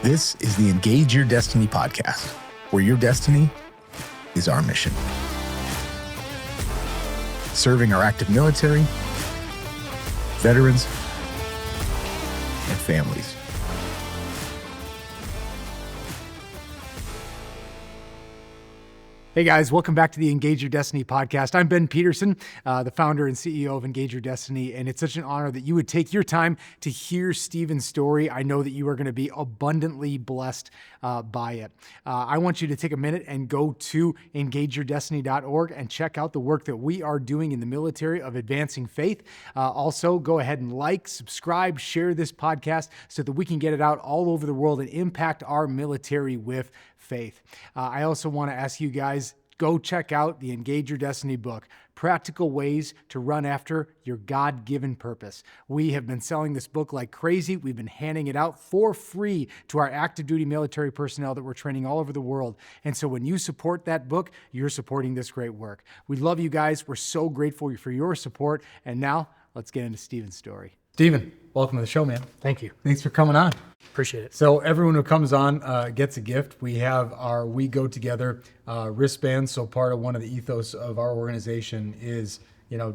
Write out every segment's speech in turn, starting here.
This is the Engage Your Destiny podcast, where your destiny is our mission. Serving our active military, veterans, and families. Hey guys, welcome back to the Engage Your Destiny podcast. I'm Ben Peterson, the founder and CEO of Engage Your Destiny, and it's such an honor that you would take your time to hear Stephen's story. I know that you are going to be abundantly blessed by it. I want you to take a minute and go to engageyourdestiny.org and check out the work that we are doing in the military of advancing faith. Also, go ahead and like, subscribe, share this podcast so that we can get it out all over the world and impact our military with faith. I also want to ask you guys, go check out the Engage Your Destiny book, Practical Ways to Run After Your God-Given Purpose. We have been selling this book like crazy. We've been handing it out for free to our active duty military personnel that we're training all over the world. And so when you support that book, you're supporting this great work. We love you guys. We're so grateful for your support. And now let's get into Stephen's story. Stephen, welcome to the show, man. Thank you. Thanks for coming on. Appreciate it. So everyone who comes on gets a gift. We have our We Go Together wristbands. So part of one of the ethos of our organization is,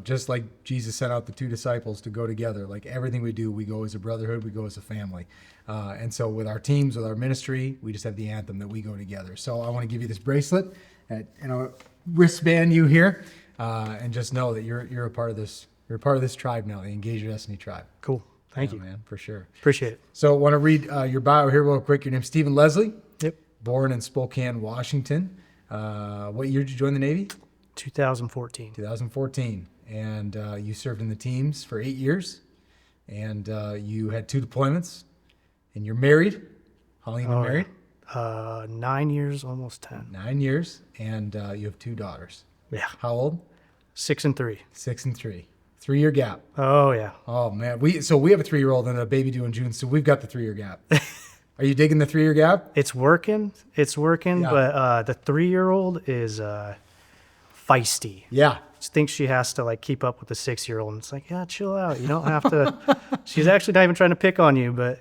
just like Jesus sent out the two disciples to go together, like everything we do, we go as a brotherhood, we go as a family. And so with our teams, with our ministry, we just have the anthem that we go together. So I want to give you this bracelet and wristband you here, and just know that you're a part of this. You're a part of this tribe now, the Engage Your Destiny tribe. Cool. Thank you, man, for sure. Appreciate it. So I want to read your bio here real quick. Your name's Stephen Leslie. Yep. Born in Spokane, Washington. What year did you join the Navy? 2014. 2014. And you served in the teams for 8 years. And you had 2 deployments. And you're married. How long have you been married? 9 years, almost 10. 9 years. And you have 2 daughters. Yeah. How old? 6 and 3. 6 and 3. 3-year gap. Oh, yeah. Oh, man. We have a 3-year-old and a baby due in June, so we've got the 3-year gap. Are you digging the 3-year gap? It's working. Yeah. But the 3-year-old is feisty. Yeah. She thinks she has to keep up with the 6-year-old. And it's like, yeah, chill out. You don't have to. She's actually not even trying to pick on you, but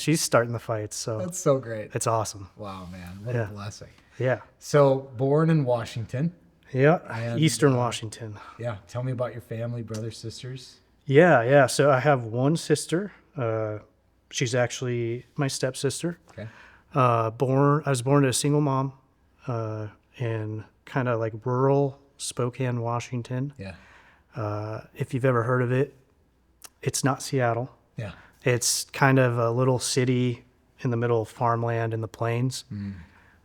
she's starting the fights. So That's so great. it's awesome. Wow, man. What a blessing. Yeah. So born in Washington. Yeah. And, Eastern Washington. Yeah. Tell me about your family, brothers, sisters. Yeah. So I have one sister. She's actually my stepsister. Okay. I was born to a single mom in kind of like rural Spokane, Washington. Yeah. If you've ever heard of it, it's not Seattle. Yeah. It's kind of a little city in the middle of farmland in the plains.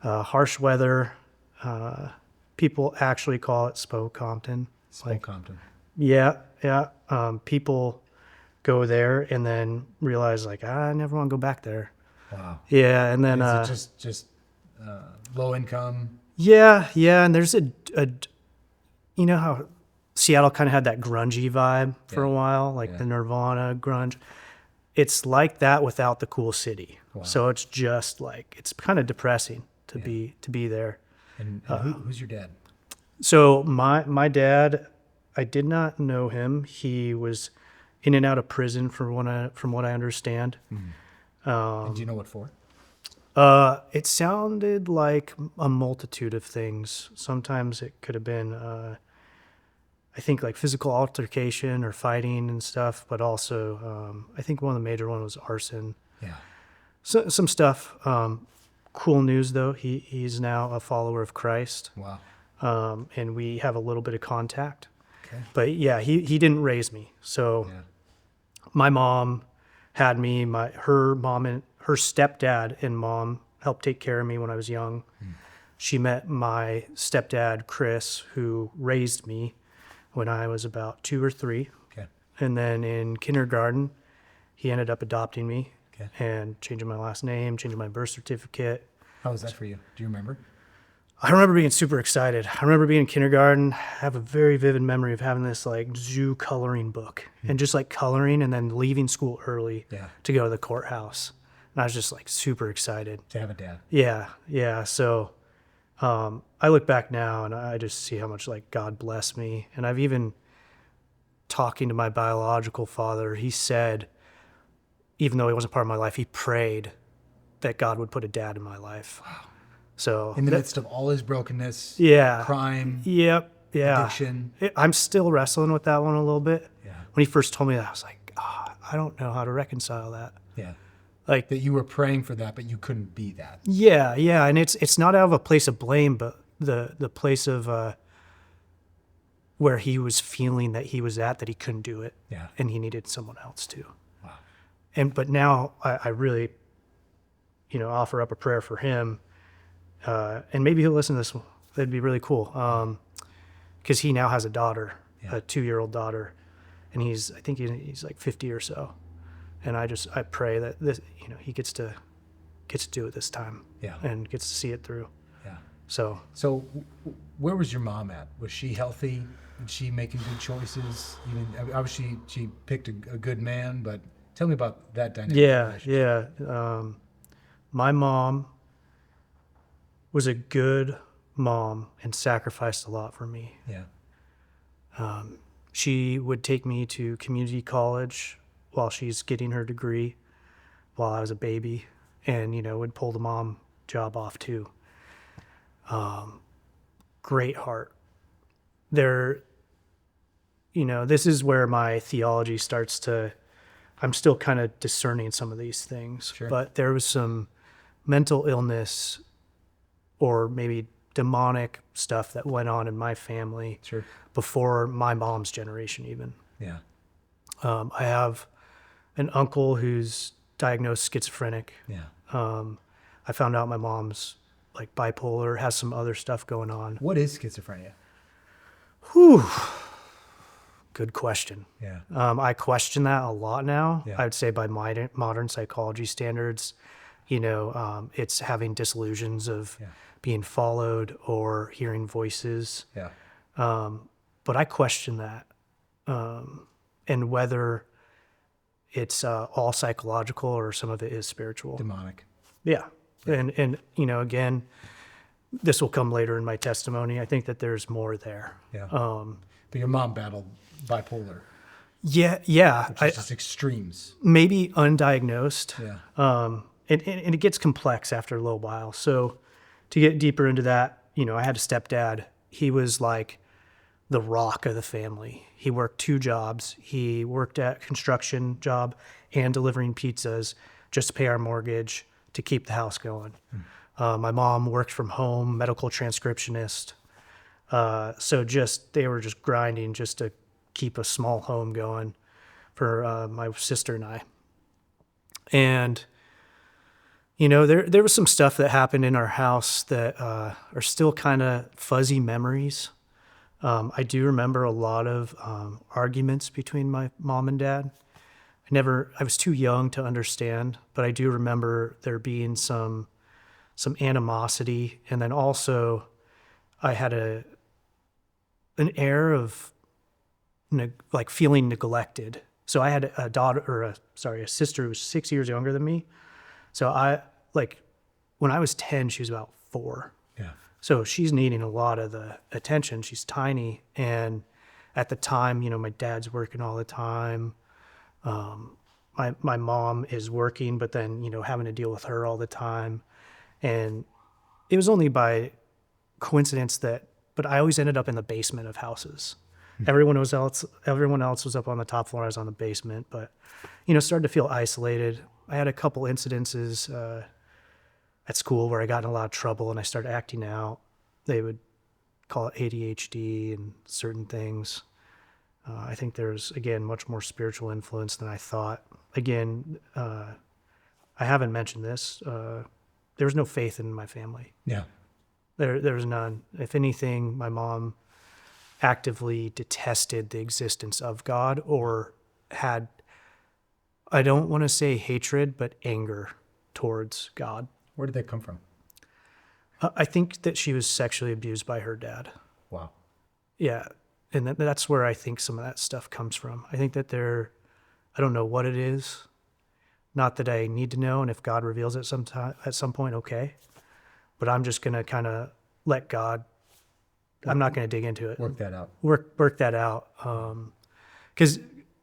Harsh weather. People actually call it Spokompton. Spokompton. Yeah. People go there and then realize I never want to go back there. Wow. Yeah, and then Is it just low income? yeah, and there's a how Seattle kind of had that grungy vibe for a while, the Nirvana grunge. It's like that without the cool city. Wow. So it's just it's kind of depressing to be there. And who's your dad? So my dad, I did not know him. He was in and out of prison from what I understand. And do you know what for? It sounded like a multitude of things. Sometimes it could have been, I think physical altercation or fighting and stuff, but also I think one of the major ones was arson. Yeah. So, some stuff. Cool news though, he's now a follower of Christ. Wow. And we have a little bit of contact. Okay. But yeah, he didn't raise me. So my mom had me, her mom and her stepdad and mom helped take care of me when I was young. She met my stepdad, Chris, who raised me when I was about 2 or 3. Okay. And then in kindergarten, he ended up adopting me. Okay. And changing my last name, changing my birth certificate. How was that for you? Do you remember? I remember being super excited. I remember being in kindergarten. I have a very vivid memory of having this zoo coloring book and just coloring and then leaving school early to go to the courthouse. And I was just super excited. To have a dad. Yeah. So I look back now and I just see how much God blessed me. And I've even talking to my biological father, he said, even though he wasn't part of my life, he prayed that God would put a dad in my life. So In the midst of all his brokenness, yeah, crime, yeah. addiction. I'm still wrestling with that one a little bit. Yeah. When he first told me that, I was like, I don't know how to reconcile that. Yeah. Like, That you were praying for that, but you couldn't be that. yeah, and it's not out of a place of blame, but the place of where he was feeling that he was at, that he couldn't do it, Yeah. and he needed someone else to. Wow. But now I really, offer up a prayer for him, and maybe he'll listen to this. That'd be really cool, because he now has a daughter, Yeah. a 2-year-old daughter, and I think he's like 50 or so, and I pray that this, he gets to do it this time, Yeah. and gets to see it through. Yeah. So Where was your mom at? Was she healthy? Was she making good choices? Obviously she picked a good man, but tell me about that dynamic. yeah. My mom was a good mom and sacrificed a lot for me. Yeah. She would take me to community college while she's getting her degree, while I was a baby, and would pull the mom job off too. Great heart. This is where my theology starts to, I'm still kind of discerning some of these things, Sure. But there was some mental illness or maybe demonic stuff that went on in my family Sure. before my mom's generation even. Yeah. I have an uncle who's diagnosed schizophrenic. Yeah. I found out my mom's like bipolar, has some other stuff going on. What is schizophrenia? Whew. Good question. Yeah. I question that a lot now. Yeah. I would say by modern psychology standards, it's having disillusions of Yeah. being followed or hearing voices. Yeah. But I question that, and whether it's all psychological or some of it is spiritual. Demonic. Yeah. And again, this will come later in my testimony. I think that there's more there. Yeah. But your mom battled bipolar. Yeah. Which is just extremes. Maybe undiagnosed. Yeah. And it gets complex after a little while. So to get deeper into that, I had a stepdad. He was like the rock of the family. He worked 2 jobs. He worked at construction job and delivering pizzas just to pay our mortgage, to keep the house going. My mom worked from home, medical transcriptionist. So they were just grinding just to keep a small home going for my sister and I. And, there was some stuff that happened in our house that are still kind of fuzzy memories. I do remember a lot of arguments between my mom and dad. I was too young to understand, but I do remember there being some animosity. And then also I had an air of like feeling neglected. So I had a sister who was 6 years younger than me. So when I was 10, she was about 4. Yeah. So she's needing a lot of the attention. She's tiny. And at the time, my dad's working all the time. My mom is working, but then, having to deal with her all the time. And it was only by coincidence but I always ended up in the basement of houses. Everyone else was up on the top floor. I was on the basement, but, started to feel isolated. I had a couple incidences at school where I got in a lot of trouble and I started acting out. They would call it ADHD and certain things. I think there's, again, much more spiritual influence than I thought. Again, I haven't mentioned this. There was no faith in my family. Yeah. There was none. If anything, my mom actively detested the existence of God or had, I don't want to say hatred, but anger towards God. Where did that come from? I think that she was sexually abused by her dad. Wow. Yeah. And that's where I think some of that stuff comes from. I think that I don't know what it is. Not that I need to know. And if God reveals it at some point, okay. But I'm just going to kind of let God, I'm not going to dig into it. Work that out. Work that out. Because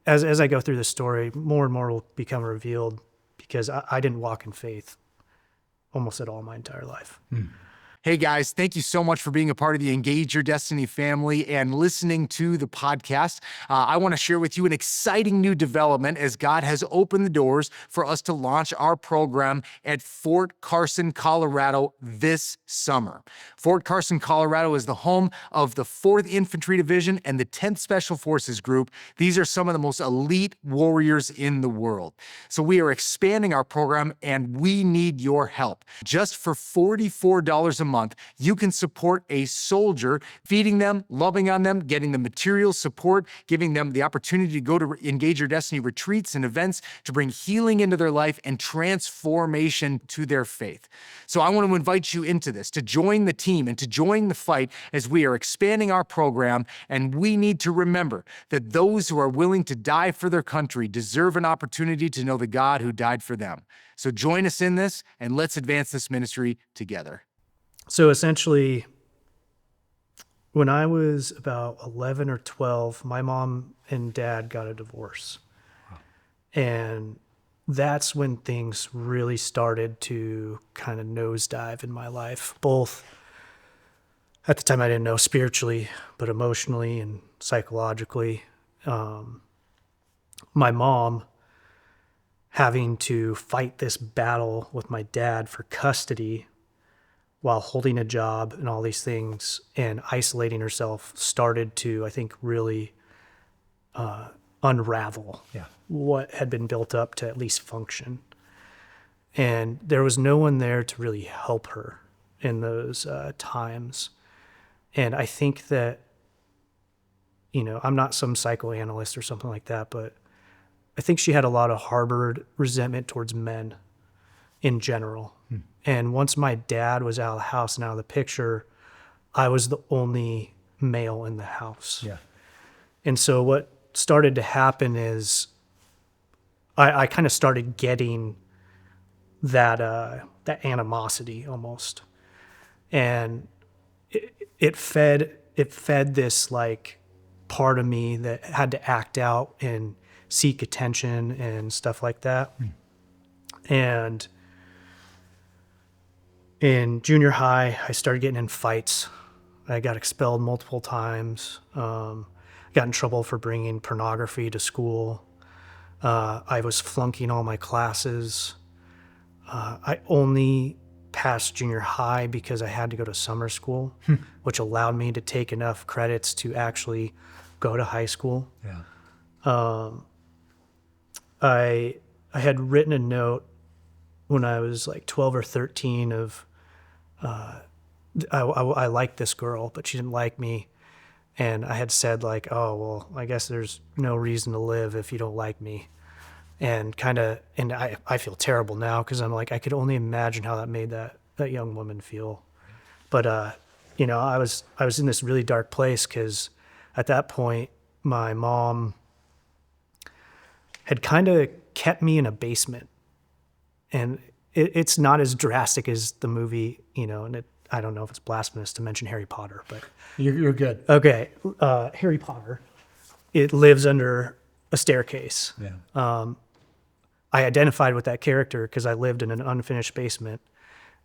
as I go through the story, more and more will become revealed because I didn't walk in faith. almost at all my entire life. Hey guys, thank you so much for being a part of the Engage Your Destiny family and listening to the podcast. I want to share with you an exciting new development as God has opened the doors for us to launch our program at Fort Carson, Colorado this summer. Fort Carson, Colorado is the home of the 4th Infantry Division and the 10th Special Forces Group. These are some of the most elite warriors in the world. So we are expanding our program and we need your help. Just for $44 a month, you can support a soldier, feeding them, loving on them, getting the material support, giving them the opportunity to go to Engage Your Destiny retreats and events to bring healing into their life and transformation to their faith. So I want to invite you into this, to join the team and to join the fight as we are expanding our program. And we need to remember that those who are willing to die for their country deserve an opportunity to know the God who died for them. So join us in this and let's advance this ministry together. So essentially, when I was about 11 or 12, my mom and dad got a divorce. Wow. And that's when things really started to kind of nosedive in my life. Both, at the time I didn't know spiritually, but emotionally and psychologically. My mom having to fight this battle with my dad for custody while holding a job and all these things and isolating herself started to, I think, really unravel what had been built up to at least function. And there was no one there to really help her in those times. And I think that, I'm not some psychoanalyst or something like that, but I think she had a lot of harbored resentment towards men in general. And once my dad was out of the house and out of the picture, I was the only male in the house. Yeah. And so what started to happen is I kind of started getting that animosity almost. And it fed this like part of me that had to act out and seek attention and stuff like that. And in junior high, I started getting in fights. I got expelled multiple times. Got in trouble for bringing pornography to school. I was flunking all my classes. I only passed junior high because I had to go to summer school, which allowed me to take enough credits to actually go to high school. Yeah. I had written a note when I was like 12 or 13 of, I liked this girl, but she didn't like me. And I had said like, oh, well, I guess there's no reason to live if you don't like me. And I feel terrible now because I'm like, I could only imagine how that made that young woman feel. But, I was in this really dark place because at that point, my mom had kind of kept me in a basement. And it's not as drastic as the movie, and I don't know if it's blasphemous to mention Harry Potter, but... You're good. Okay. Harry Potter, it lives under a staircase. Yeah. I identified with that character because I lived in an unfinished basement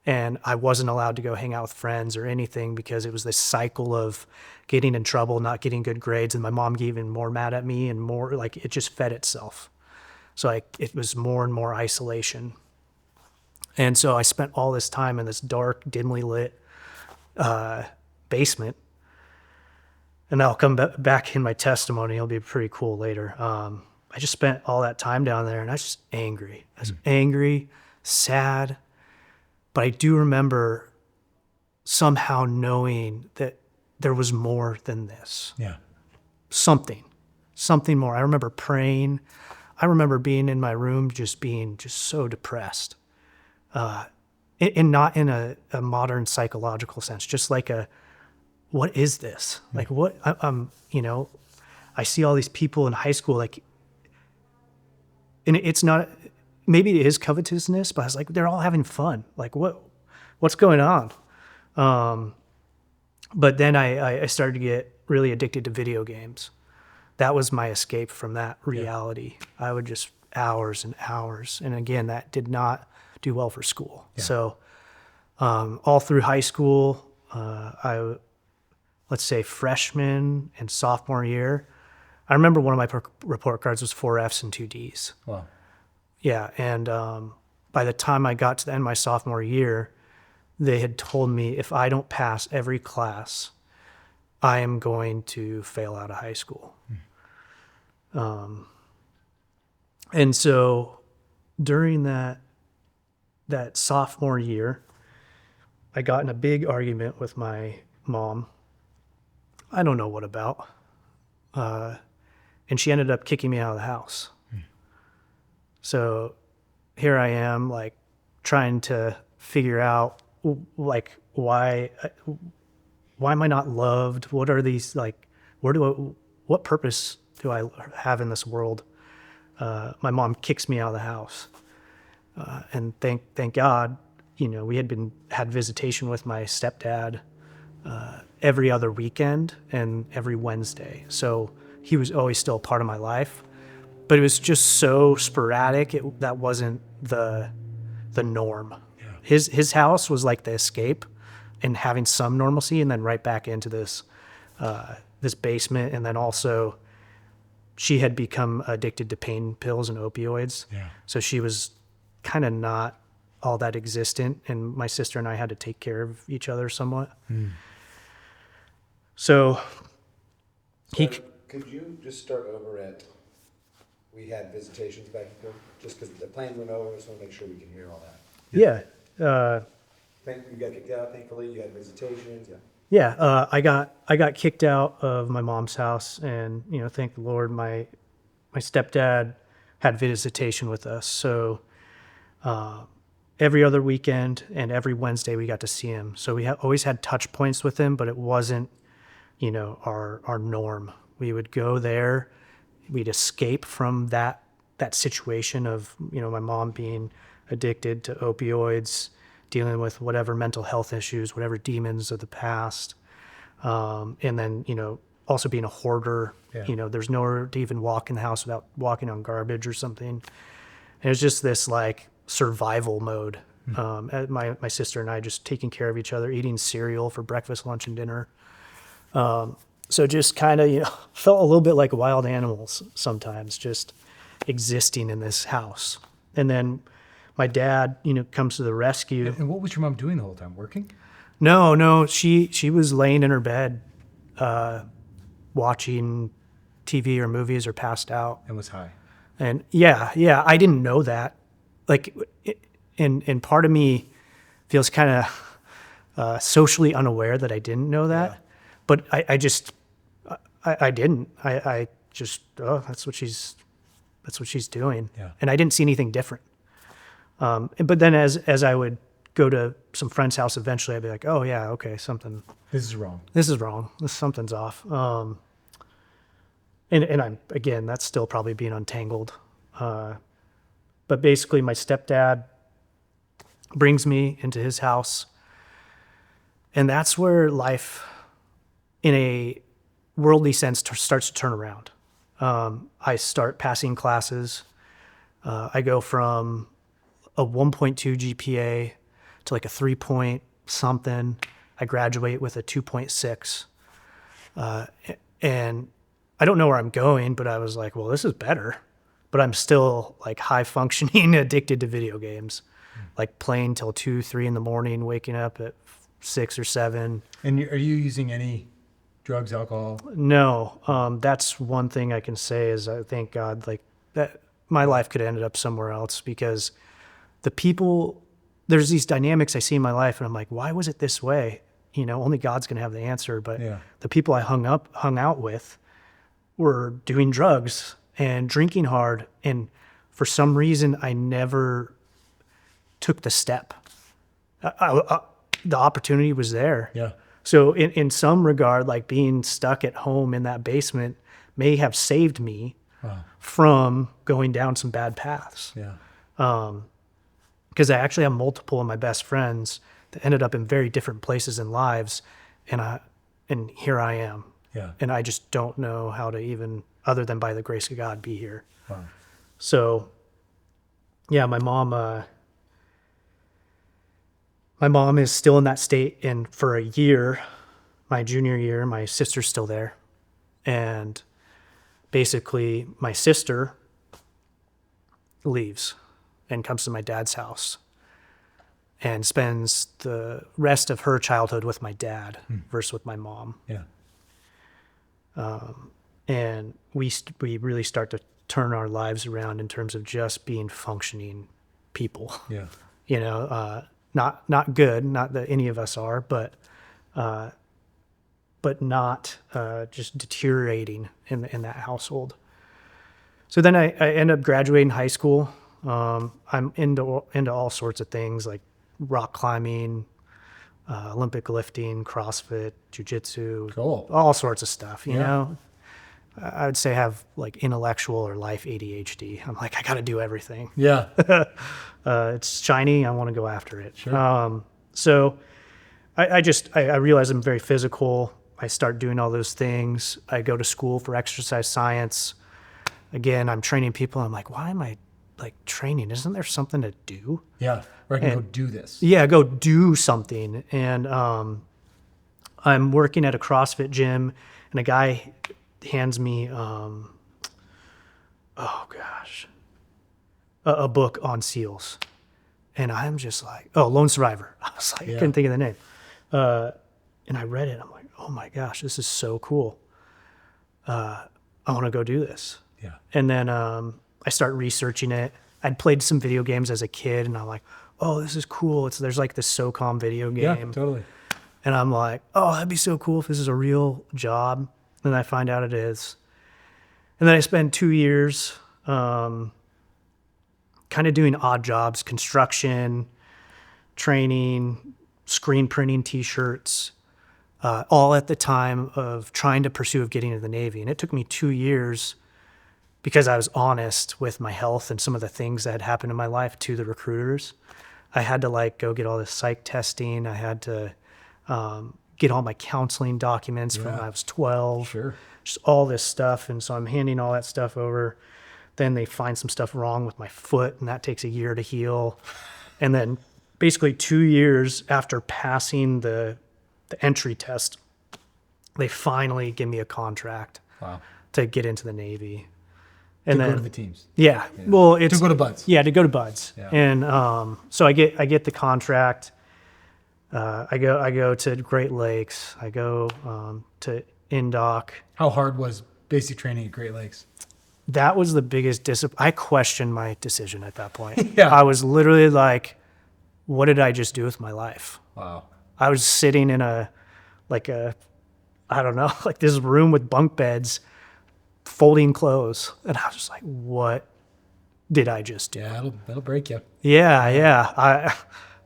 and I wasn't allowed to go hang out with friends or anything because it was this cycle of getting in trouble, not getting good grades, and my mom getting more mad at me and more, like, it just fed itself. So it was more and more isolation. And so I spent all this time in this dark, dimly lit basement. And I'll come back in my testimony. It'll be pretty cool later. I just spent all that time down there, and I was just angry. I was angry, sad. But I do remember somehow knowing that there was more than this. Yeah. Something more. I remember praying. I remember being in my room being so depressed. And not in a modern psychological sense, just like what is this? Like what, I see all these people in high school, like, and it's not, maybe it is covetousness, but I was like, they're all having fun. Like what's going on? But then I started to get really addicted to video games. That was my escape from that reality. Yeah. I would just hours and hours. And again, that did not do well for school. Yeah. So All through high school, let's say freshman and sophomore year, I remember one of my report cards was 4 Fs and 2 Ds. Wow. Yeah, and by the time I got to the end of my sophomore year, they had told me if I don't pass every class, I am going to fail out of high school. And so during that sophomore year, I got in a big argument with my mom. I don't know what about. And she ended up kicking me out of the house. So here I am, like, trying to figure out, like, why am I not loved? What are these, like, what purpose do I have in this world? My mom kicks me out of the house. And thank God, we had visitation with my stepdad every other weekend and every Wednesday. So he was always still a part of my life, but it was just so sporadic. That wasn't the norm. Yeah. His house was like the escape and having some normalcy, and then right back into this basement. And then also she had become addicted to pain pills and opioids. Yeah. So she was kind of not all that existent, and my sister and I had to take care of each other somewhat. So could you just start over at, we had visitations back and forth, just because the plan went over, just want to make sure we can hear all that. Yeah. You got kicked out, thankfully, you had visitations, Yeah, I got kicked out of my mom's house, and thank the Lord, my stepdad had visitation with us. So every other weekend and every Wednesday we got to see him. So we always had touch points with him, but it wasn't our norm. We would go there, we'd escape from that situation of my mom being addicted to opioids, dealing with whatever mental health issues, whatever demons of the past. And then, also being a hoarder. Yeah. There's nowhere to even walk in the house without walking on garbage or something. And it was just this like survival mode. My sister and I just taking care of each other, eating cereal for breakfast, lunch, and dinner. So just kind of, felt a little bit like wild animals sometimes, just existing in this house. And then my dad, comes to the rescue. And what was your mom doing the whole time? Working? No, she was laying in her bed, watching TV or movies or passed out. And was high. And yeah, I didn't know that. Like, and part of me feels kind of socially unaware that I didn't know that. Yeah. But I didn't. I just, that's what she's doing. Yeah. And I didn't see anything different. But then as I would go to some friend's house eventually, I'd be like, oh yeah, okay, something. This is wrong. Something's off. And I'm, again, that's still probably being untangled. But basically my stepdad brings me into his house, and that's where life in a worldly sense starts to turn around. I start passing classes. I go from a 1.2 GPA to like a 3 point something. I graduate with a 2.6. And I don't know where I'm going, but I was like, well, this is better. But I'm still like high functioning, addicted to video games, like playing till 2, 3 in the morning, waking up at 6 or 7. And are you using any drugs, alcohol? No. That's one thing I can say is I thank God, like, that my life could have ended up somewhere else, because there's these dynamics I see in my life, and I'm like, why was it this way? Only God's going to have the answer. But the people I hung out with were doing drugs and drinking hard. And for some reason, I never took the step. The opportunity was there. Yeah. So in some regard, like, being stuck at home in that basement may have saved me from going down some bad paths. Yeah. Because I actually have multiple of my best friends that ended up in very different places in lives, and here I am. Yeah. And I just don't know how to even, other than by the grace of God, be here. Wow. So, yeah, my mom my mom is still in that state, and for a year, my junior year, my sister's still there. And basically my sister leaves and comes to my dad's house and spends the rest of her childhood with my dad versus with my mom. Yeah. And we really start to turn our lives around in terms of just being functioning people. Yeah. You know, not good, not that any of us are, but not just deteriorating in that household. So then I end up graduating high school. I'm into all sorts of things like rock climbing, Olympic lifting, CrossFit, jiu-jitsu, Cool. all sorts of stuff, you Yeah. know. I would say I have like intellectual or life ADHD. I'm like, I got to do everything. Yeah. It's shiny. I want to go after it. Sure. So I realize I'm very physical. I start doing all those things. I go to school for exercise science. Again, I'm training people. I'm like, why am I like training? Isn't there something to do? Yeah. Where I can go do this. Yeah, go do something. And I'm working at a CrossFit gym, and a guy hands me, a book on SEALs. And I'm just like, Lone Survivor. I was like, I couldn't think of the name. And I read it. I'm like, oh my gosh, this is so cool. I want to go do this. Yeah. And then I start researching it. I'd played some video games as a kid, and I'm like, oh, this is cool. There's like this SOCOM video game. Yeah, totally. And I'm like, oh, that'd be so cool if this is a real job. And I find out it is. And then I spend 2 years kind of doing odd jobs, construction, training, screen printing T-shirts, all at the time of trying to pursue of getting into the Navy. And it took me 2 years because I was honest with my health and some of the things that had happened in my life to the recruiters. I had to like go get all this psych testing. I had to get all my counseling documents from when I was 12. Sure. Just all this stuff. And so I'm handing all that stuff over. Then they find some stuff wrong with my foot, and that takes a year to heal. And then basically 2 years after passing the entry test, they finally give me a contract to get into the Navy. And then then go to the teams. Yeah. Well, it's To go to Buds. Yeah, to go to Buds. Yeah. And so I get the contract. I go to Great Lakes. I go to Indoc. How hard was basic training at Great Lakes? That was the biggest discipline. I questioned my decision at that point. Yeah. I was literally like, what did I just do with my life? Wow. I was sitting in I don't know, like this room with bunk beds, folding clothes. And I was just like, what did I just do? Yeah, that'll break you. Yeah.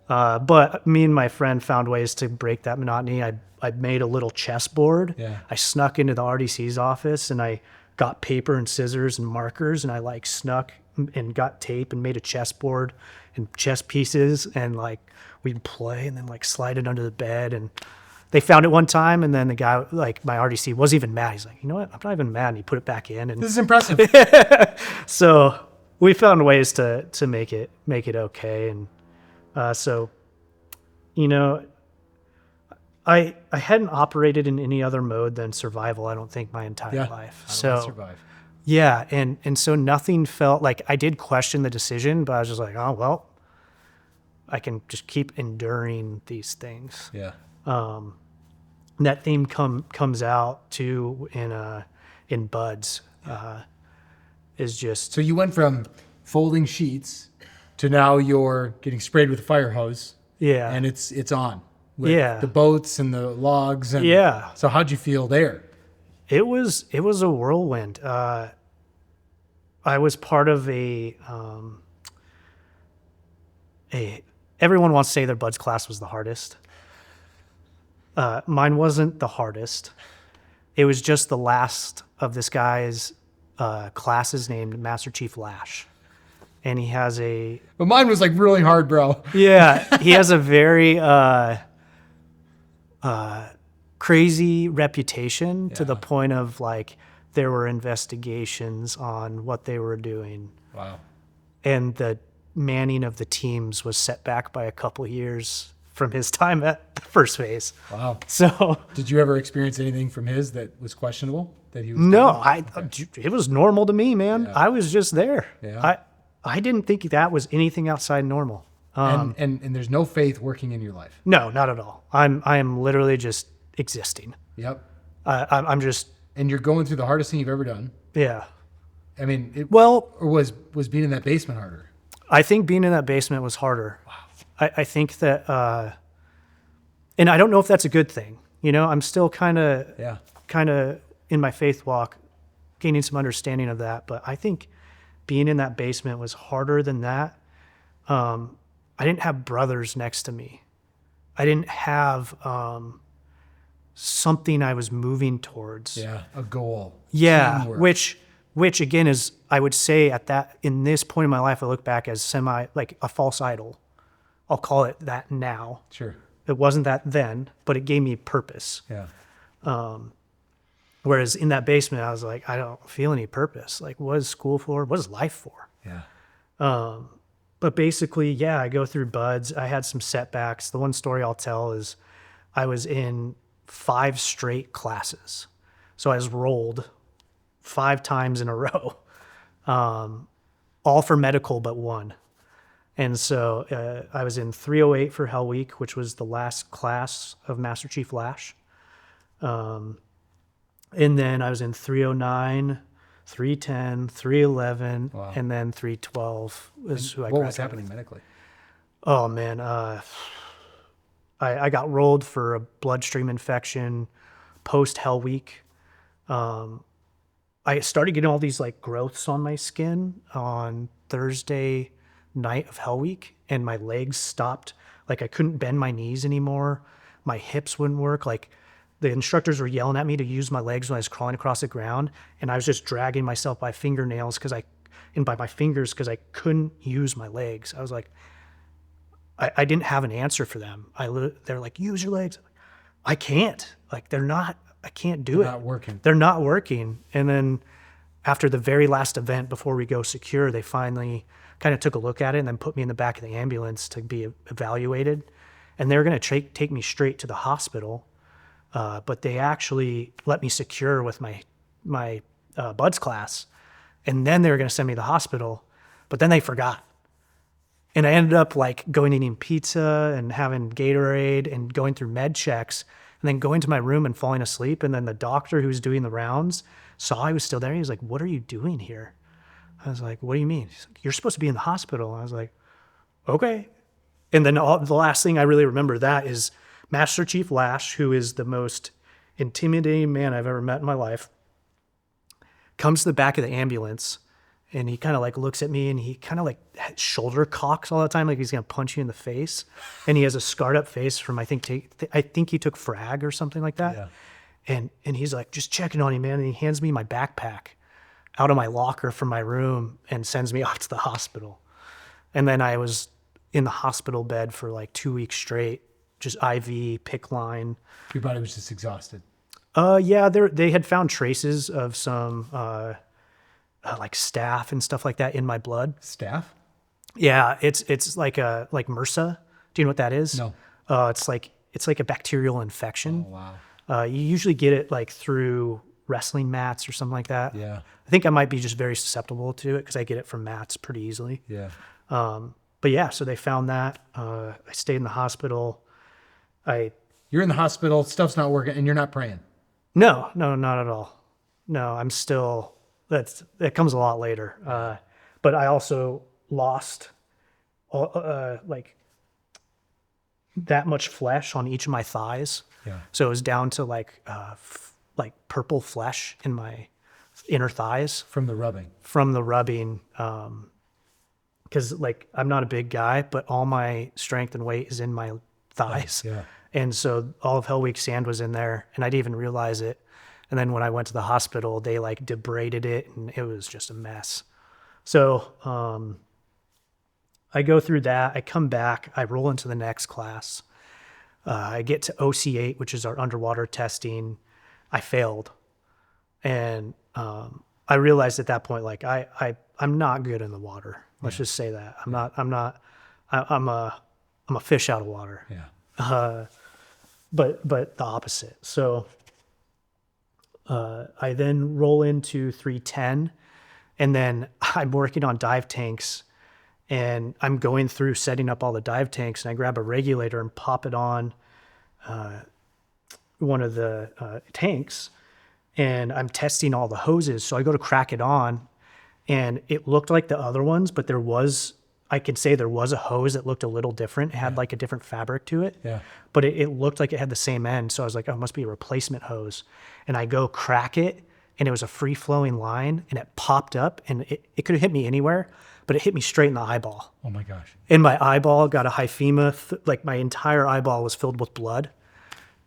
But me and my friend found ways to break that monotony. I made a little chessboard. Yeah. I snuck into the RDC's office, and I got paper and scissors and markers, and I like snuck and got tape and made a chessboard and chess pieces, and like we'd play and then like slide it under the bed. And they found it one time, and then the guy, like my RDC, wasn't even mad. He's like, you know what? I'm not even mad. And he put it back in. And This is impressive. so we found ways to make it okay. And so, you know, I hadn't operated in any other mode than survival, I don't think, my entire life. I survive. Yeah, and so nothing felt like, I did question the decision, but I was just like, oh well, I can just keep enduring these things. Yeah. And that theme comes out too in Buds. Is just So you went from folding sheets to now you're getting sprayed with a fire hose. Yeah. And it's on. With Yeah. the boats and the logs. And Yeah. So how'd you feel there? It was a whirlwind. I was part of everyone wants to say their Buds class was the hardest. Mine wasn't the hardest. It was just the last of this guy's classes named Master Chief Lash. And he has But mine was like really hard, bro. Yeah, he has a very crazy reputation to the point of like there were investigations on what they were doing. Wow. And the manning of the teams was set back by a couple of years from his time at the first phase. Wow. So Did you ever experience anything from his that was questionable that he was no, doing? it was normal to me, man. Yeah. I was just there. Yeah. I didn't think that was anything outside normal. And there's no faith working in your life. No, not at all. I am literally just existing. Yep. I'm just, And you're going through the hardest thing you've ever done. yeah. I mean, Well, or was being in that basement harder? I think being in that basement was harder. Wow. I think that, and I don't know if that's a good thing. You know, I'm still kind of in my faith walk, gaining some understanding of that. But I think being in that basement was harder than that. I didn't have brothers next to me. I didn't have something I was moving towards. Yeah, a goal. Yeah, Teamwork. which again is, I would say in this point in my life, I look back as like a false idol. I'll call it that now. Sure. It wasn't that then, but it gave me purpose. Yeah. Whereas in that basement, I was like, I don't feel any purpose. Like, what is school for? What is life for? Yeah. But basically, yeah, I go through buds. I had some setbacks. The one story I'll tell is I was in 5 straight classes. So I was rolled 5 times in a row, all for medical but one. And so I was in 308 for Hell Week, which was the last class of Master Chief Lash. And then I was in 309, 310, 311, Wow. and then 312 is who I What was graduated happening with. medically? Oh, man. I got rolled for a bloodstream infection post Hell Week. I started getting all these like growths on my skin on Thursday night of Hell Week, and my legs stopped. Like, I couldn't bend my knees anymore. My hips wouldn't work. Like, the instructors were yelling at me to use my legs when I was crawling across the ground, and I was just dragging myself by fingernails and by my fingers because I couldn't use my legs. I was like, I didn't have an answer for them. They're like, use your legs. I can't. Like, I can't do it. Not working. They're not working. And then after the very last event before we go secure, they finally kind of took a look at it and then put me in the back of the ambulance to be evaluated. And they were going to take me straight to the hospital. But they actually let me secure with my buds class. And then they were going to send me to the hospital. But then they forgot. And I ended up like going and eating pizza and having Gatorade and going through med checks and then going to my room and falling asleep. And then the doctor who was doing the rounds saw I was still there. He was like, "What are you doing here?" I was like, "What do you mean?" He's like, "You're supposed to be in the hospital." I was like, "Okay." And then the last thing I really remember that is Master Chief Lash, who is the most intimidating man I've ever met in my life, comes to the back of the ambulance. And he kind of like looks at me and he kind of like shoulder cocks all the time, like he's gonna punch you in the face. And he has a scarred up face from I think he took frag or something like that. Yeah. And he's like just checking on you, man. And he hands me my backpack out of my locker from my room and sends me off to the hospital. And then I was in the hospital bed for like 2 weeks straight, just IV, PICC line. Your body was just exhausted. Yeah, they had found traces of some like staph and stuff like that in my blood. Staph? Yeah, it's like MRSA. Do you know what that is? No. It's like a bacterial infection. Oh, wow. You usually get it like through wrestling mats or something like that. Yeah. I think I might be just very susceptible to it because I get it from mats pretty easily. Yeah. But yeah, so they found that. I stayed in the hospital. You're in the hospital, stuff's not working, and you're not praying. No, not at all. No, I'm still. That comes a lot later. But I also lost like that much flesh on each of my thighs. Yeah. So it was down to like purple flesh in my inner thighs From the rubbing. from the rubbing. Because like I'm not a big guy, but all my strength and weight is in my thighs. Yeah. And so all of Hell Week sand was in there, and I didn't even realize it. And then when I went to the hospital, they like debrided it, and it was just a mess. So I go through that. I come back. I roll into the next class. I get to OC8, which is our underwater testing. I failed, and I realized at that point, like I'm not good in the water. Let's just say that I'm a fish out of water. Yeah. but the opposite. So I then roll into 310, and then I'm working on dive tanks, and I'm going through setting up all the dive tanks, and I grab a regulator and pop it on one of the tanks, and I'm testing all the hoses. So I go to crack it on, and it looked like the other ones, but I could say there was a hose that looked a little different. It had like a different fabric to it. Yeah. But it looked like it had the same end. So I was like, oh, it must be a replacement hose. And I go crack it, and it was a free flowing line, and it popped up, and it could have hit me anywhere, but it hit me straight in the eyeball. Oh my gosh. And my eyeball got a hyphema, like my entire eyeball was filled with blood.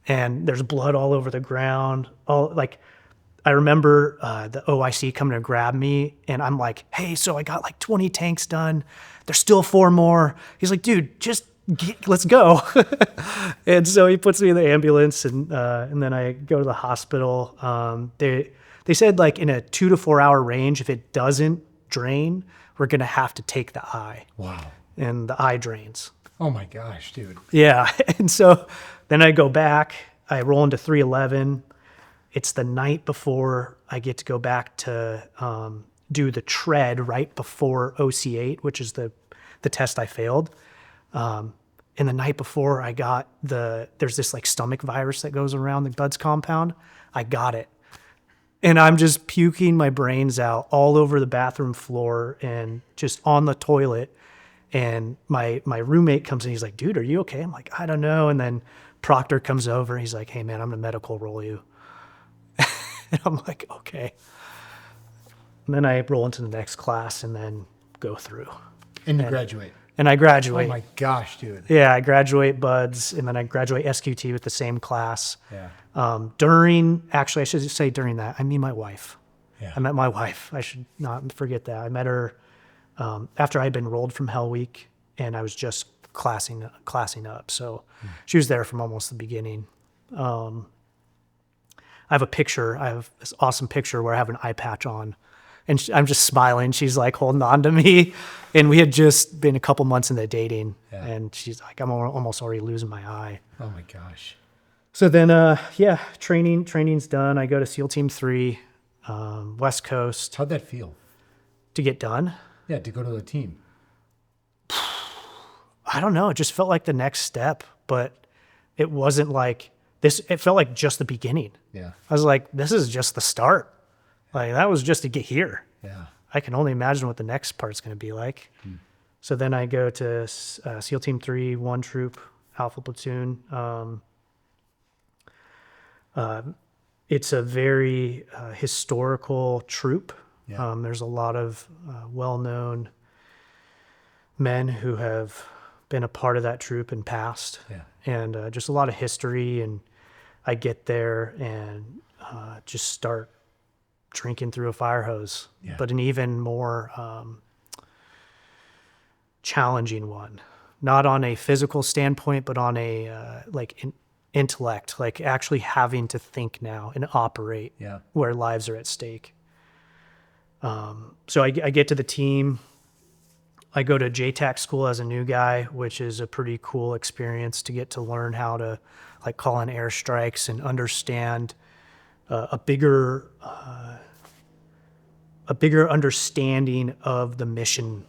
And there's blood all over the ground. I remember the OIC coming to grab me, and I'm like, hey, so I got like 20 tanks done. There's still 4 more. He's like, dude, let's go. And so he puts me in the ambulance, and then I go to the hospital. They said like in a 2 to 4 hour range, if it doesn't drain, we're going to have to take the eye. Wow. And the eye drains. Oh my gosh, dude. Yeah. And so then I go back, I roll into 311. It's the night before I get to go back to do the tread right before OC8, which is the test I failed. And the night before I got there's this like stomach virus that goes around the Buds compound. I got it. And I'm just puking my brains out all over the bathroom floor and just on the toilet. And my roommate comes in, he's like, dude, are you okay? I'm like, I don't know. And then Proctor comes over, he's like, hey man, I'm gonna medical roll you. And I'm like, okay. And then I roll into the next class and then go through. And you graduate. And I graduate. Oh my gosh, dude. Yeah, I graduate Buds, and then I graduate SQT with the same class. Yeah. Actually, I should say during that, I mean my wife. Yeah. I met my wife. I should not forget that. I met her after I had been rolled from Hell Week, and I was just classing up. So she was there from almost the beginning. I have this awesome picture where I have an eye patch on, and I'm just smiling. She's like holding on to me, and we had just been a couple months into dating, and she's like, I'm almost already losing my eye. Oh my gosh. So then, training's done. I go to SEAL Team 3, West Coast. How'd that feel? To get done? Yeah, to go to the team. I don't know. It just felt like the next step, but it wasn't like this. It felt like just the beginning. Yeah. I was like, this is just the start. Like that was just to get here. Yeah. I can only imagine what the next part's going to be like. So then I go to SEAL Team 3, 1 Troop, Alpha Platoon. It's a very historical troop. Yeah. There's a lot of well-known men who have been a part of that troop in past. Yeah. And just a lot of history. And I get there and just start drinking through a fire hose, but an even more challenging one. Not on a physical standpoint, but on a intellect, like actually having to think now and operate where lives are at stake. So I get to the team. I go to JTAC school as a new guy, which is a pretty cool experience to get to learn how to like call in airstrikes and understand a bigger understanding of the mission.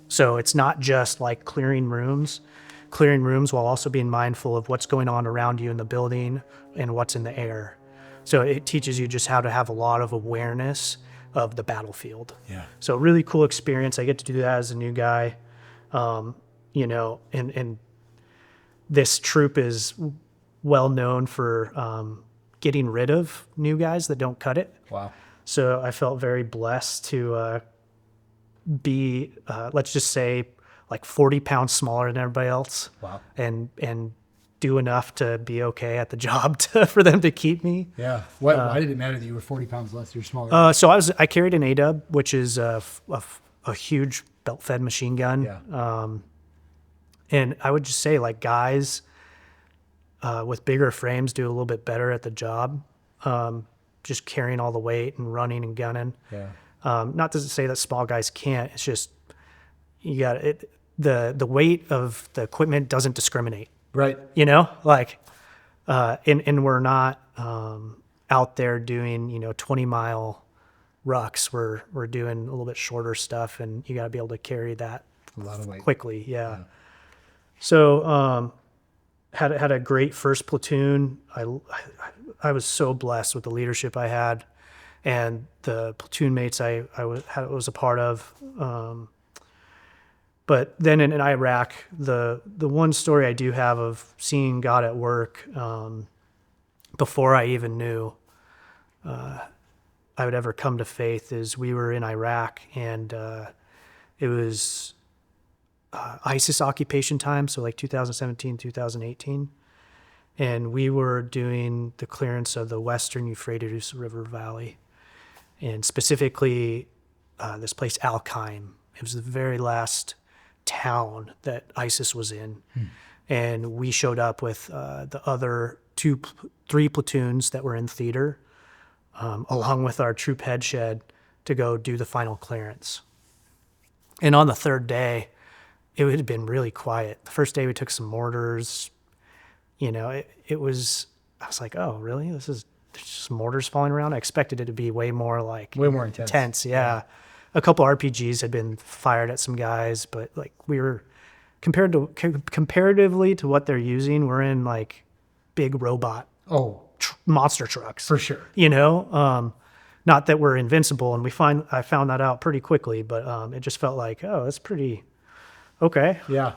So it's not just like clearing rooms while also being mindful of what's going on around you in the building and what's in the air. So it teaches you just how to have a lot of awareness of the battlefield. Yeah. So really cool experience. I get to do that as a new guy. And this troop is well known for getting rid of new guys that don't cut it. Wow. So I felt very blessed to be, let's just say, like 40 pounds smaller than everybody else. Wow. And do enough to be okay at the job for them to keep me. Yeah. Why did it matter that you were 40 pounds less? You're smaller. So I carried an A-dub, which is a huge belt-fed machine gun. Yeah. And I would just say, like, guys with bigger frames do a little bit better at the job, just carrying all the weight and running and gunning. Yeah. Not to say that small guys can't. It's just you got it. The weight of the equipment doesn't discriminate. Right. you know, like, and we're not out there doing, 20-mile rucks. We're doing a little bit shorter stuff, and you got to be able to carry that A lot of weight. quickly. Yeah. So, had a great first platoon. I was so blessed with the leadership I had and the platoon mates I was a part of. But then in Iraq, the one story I do have of seeing God at work, before I even knew I would ever come to faith, is we were in Iraq, and it was ISIS occupation time, so like 2017, 2018. And we were doing the clearance of the Western Euphrates River Valley, and specifically this place, Al-Qaim. It was the very last town that ISIS was in. And we showed up with the other three platoons that were in theater, along with our troop head shed, to go do the final clearance. And on the third day, it had been really quiet. The first day we took some mortars. It was, I was like, oh, really? There's just mortars falling around? I expected it to be way more intense. Yeah. A couple RPGs had been fired at some guys, but like we were comparatively to what they're using, we're in like big robot monster trucks. For sure. Not that we're invincible, and I found that out pretty quickly, but it just felt like, oh, that's pretty okay. Yeah.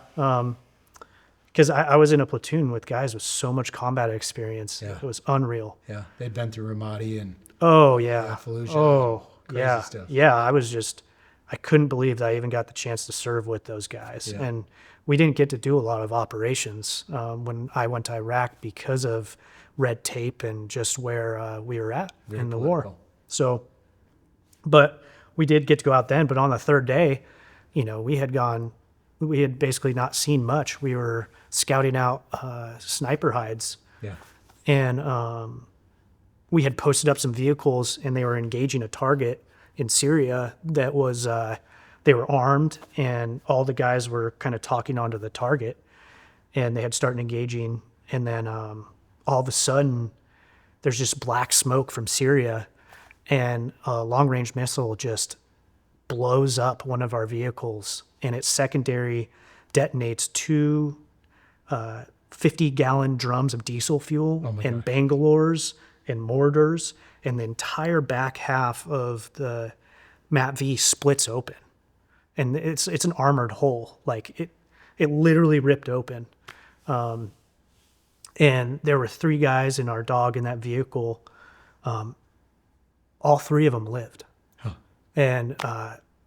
Because I was in a platoon with guys with so much combat experience. Yeah. It was unreal. Yeah. They'd been through Ramadi and Oh, yeah. Fallujah. Oh, Crazy yeah. stuff. Yeah, I couldn't believe that I even got the chance to serve with those guys. Yeah. And we didn't get to do a lot of operations when I went to Iraq because of red tape and just where we were at Very in the political. war. So, but we did get to go out then. But on the third day, we had basically not seen much. We were scouting out sniper hides. Yeah. And we had posted up some vehicles, and they were engaging a target in Syria that was, they were armed, and all the guys were kind of talking onto the target, and they had started engaging. And then all of a sudden, there's just black smoke from Syria, and a long-range missile just blows up one of our vehicles, and its secondary detonates two 50-gallon drums of diesel fuel and Bangalores and mortars, and the entire back half of the MAP-V splits open. And it's an armored hole. Like it literally ripped open. And there were three guys and our dog in that vehicle. All three of them lived. Huh. And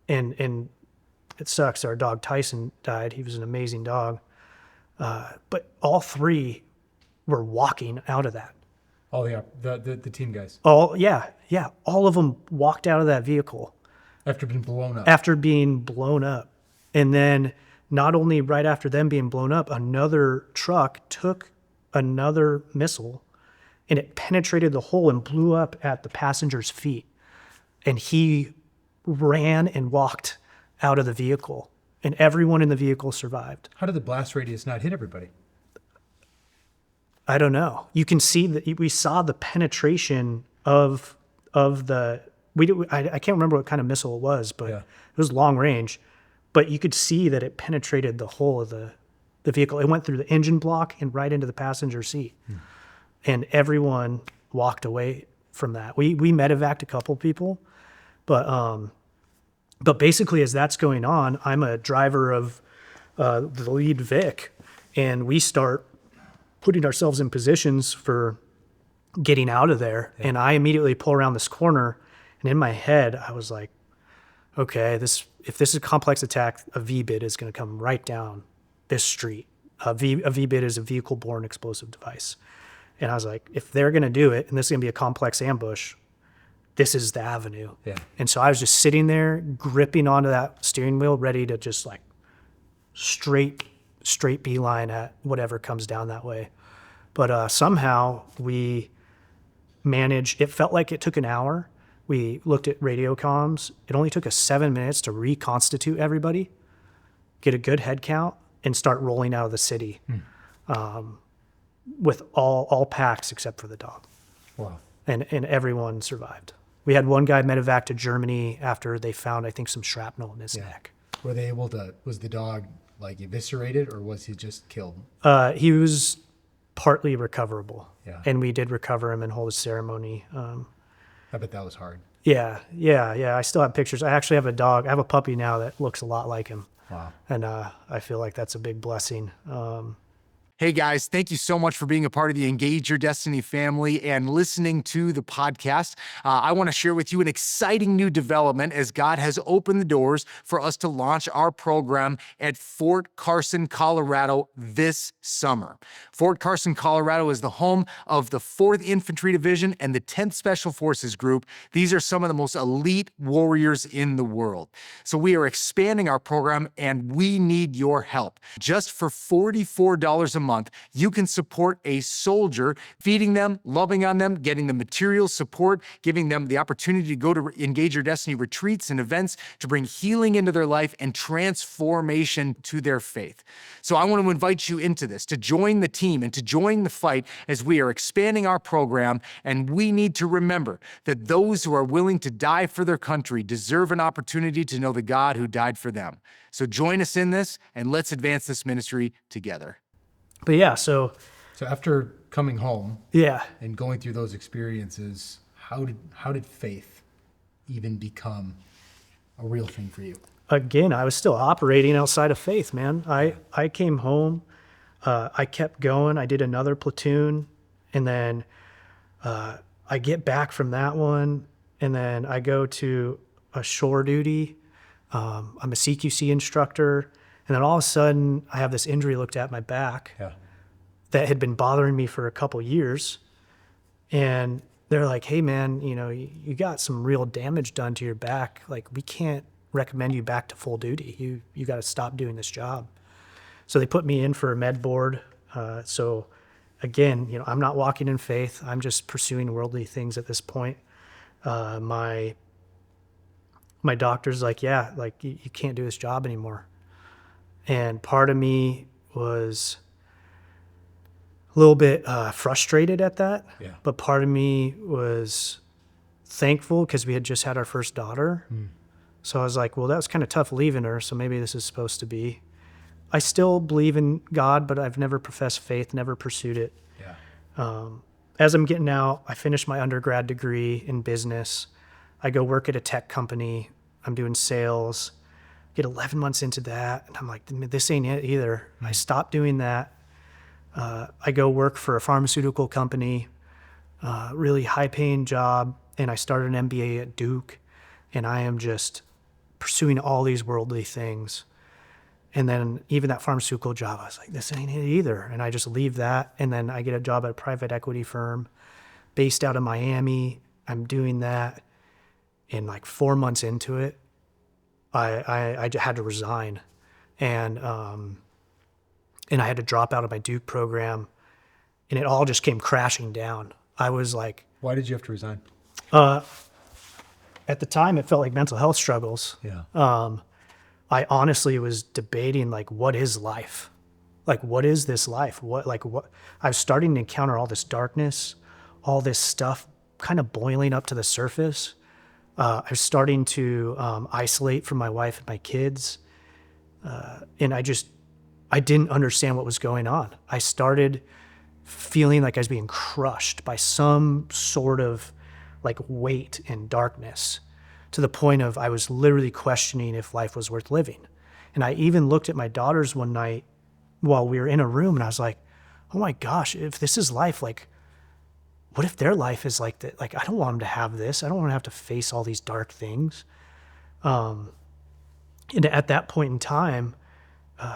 it sucks. Our dog Tyson died. He was an amazing dog. But all three were walking out of that. Oh, yeah. The team guys. All of them walked out of that vehicle After being blown up. And then not only right after them being blown up, another truck took another missile, and it penetrated the hole and blew up at the passenger's feet. And he ran and walked out of the vehicle, and everyone in the vehicle survived. How did the blast radius not hit everybody? I don't know. You can see that we saw the penetration of the. I can't remember what kind of missile it was, but it was long range. But you could see that it penetrated the whole of the vehicle. It went through the engine block and right into the passenger seat, and everyone walked away from that. We medevaced a couple people, but basically as that's going on, I'm a driver of the lead Vic, and we start putting ourselves in positions for getting out of there. And I immediately pull around this corner, and in my head, I was like, okay, if this is a complex attack, a VBID is going to come right down this street. A VBID is a vehicle-borne explosive device. And I was like, if they're going to do it, and this is going to be a complex ambush, this is the avenue. Yeah. And so I was just sitting there, gripping onto that steering wheel, ready to just like straight beeline at whatever comes down that way. But somehow we managed, it felt like it took an hour. We looked at radio comms. It only took us 7 minutes to reconstitute everybody, get a good head count, and start rolling out of the city. with all packs except for the dog. Wow. And everyone survived. We had one guy medevac to Germany after they found, I think, some shrapnel in his neck. Were they able to, was the dog like eviscerated or was he just killed? He was partly recoverable. Yeah. And we did recover him and hold a ceremony. I bet that was hard. Yeah. I still have pictures. I actually have a dog. I have a puppy now that looks a lot like him. Wow. And I feel like that's a big blessing. Hey guys, thank you so much for being a part of the Engage Your Destiny family and listening to the podcast. I want to share with you an exciting new development as God has opened the doors for us to launch our program at Fort Carson, Colorado this summer. Fort Carson, Colorado is the home of the 4th Infantry Division and the 10th Special Forces Group. These are some of the most elite warriors in the world. So we are expanding our program and we need your help. Just for $44 a month, you can support a soldier, feeding them, loving on them, getting the material support, giving them the opportunity to go to Engage Your Destiny retreats and events to bring healing into their life and transformation to their faith. So I want to invite you into this, to join the team and to join the fight as we are expanding our program. And we need to remember that those who are willing to die for their country deserve an opportunity to know the God who died for them. So join us in this and let's advance this ministry together. But yeah, so after coming home yeah, and going through those experiences, how did faith even become a real thing for you? again, I was still operating outside of faith, man. I came home, I kept going. I did another platoon, and then I get back from that one, and then I go to a shore duty. I'm a CQC instructor, and then all of a sudden, I have this injury looked at my back that had been bothering me for a couple years, and they're like, "Hey, man, you got some real damage done to your back. Like, we can't recommend you back to full duty. You got to stop doing this job." So they put me in for a med board. So again, I'm not walking in faith. I'm just pursuing worldly things at this point. My doctor's like, "Yeah, like you can't do this job anymore." And part of me was a little bit frustrated at that. Yeah. But part of me was thankful because we had just had our first daughter. So I was like, well, that was kind of tough leaving her. So maybe this is supposed to be. I still believe in God, but I've never professed faith, never pursued it. Yeah. As I'm getting out, I finished my undergrad degree in business. I go work at a tech company. I'm doing sales. Get 11 months into that. And I'm like, this ain't it either. I stopped doing that. I go work for a pharmaceutical company, really high paying job. And I started an MBA at Duke. And I am just pursuing all these worldly things. And then even that pharmaceutical job, I was like, this ain't it either. And I just leave that. And then I get a job at a private equity firm based out of Miami. I'm doing that. And like 4 months into it, I had to resign. And I had to drop out of my Duke program. And it all just came crashing down. I was like... Why did you have to resign? At the time, it felt like mental health struggles. Yeah. I honestly was debating, like, what is life? Like, what is this life? What I was starting to encounter all this darkness, all this stuff kind of boiling up to the surface. I was starting to isolate from my wife and my kids. And I didn't understand what was going on. I started feeling like I was being crushed by some sort of like weight and darkness, to the point of I was literally questioning if life was worth living. And I even looked at my daughters one night while we were in a room, and I was like, oh my gosh, if this is life, like, what if their life is like that? Like, I don't want them to have this. I don't want to have to face all these dark things. And at that point in time,